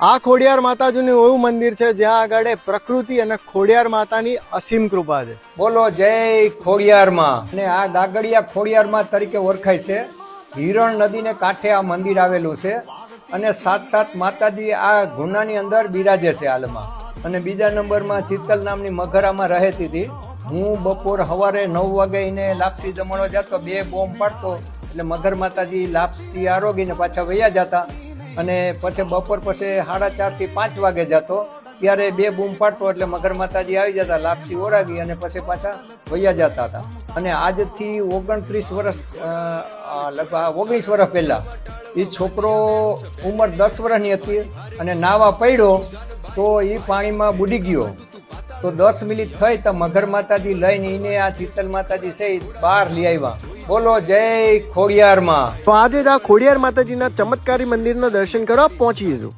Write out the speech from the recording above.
આ ખોડિયાર માતાજીનું એવું મંદિર છે જ્યાં આગળ પ્રકૃતિ અને ખોડિયાર માતાની અસીમ કૃપા છે. બોલો જય ખોડિયારમાં. અને આ ગાગડિયા ખોડિયારમાં તરીકે ઓળખાય છે. હિરણ નદીને કાંઠે આ મંદિર આવેલું છે અને સાત માતાજી આ ગુનાની અંદર બિરાજે છે હાલમાં. અને બીજા નંબરમાં ચિત્તલ નામની મગરામાં રહેતી હતી. હું બપોર સવારે 9 વાગે એને લાપસી જમણો જતો, 2 બોમ્બ પાડતો એટલે મગર માતાજી લાપસી આરોગીને પાછા વયા જતા. અને પછી બપોર પછી 4:30 થી 5 વાગે જતો, ત્યારે 2 બૂમ પાડતો એટલે મગર માતાજી આવી જતા, લાપસી ઓરાગી અને પછી પાછા વયા જતા હતા. અને આજથી 29 વર્ષ લગભગ 19 વર્ષ પહેલા એ છોકરો ઉંમર 10 વર્ષની હતી અને નાવા પડ્યો તો એ પાણીમાં બુડી ગયો. તો 10 મિનિટ થઈ તો મગર માતાજી લઈને એને આ ચિત્તલ માતાજી છે બહાર લઈ આવ્યા. બોલો જય ખોડિયારમાં. તો આજે જ આ ખોડિયાર માતાજીના ચમત્કારી મંદિરના દર્શન કરવા પહોંચી જજો.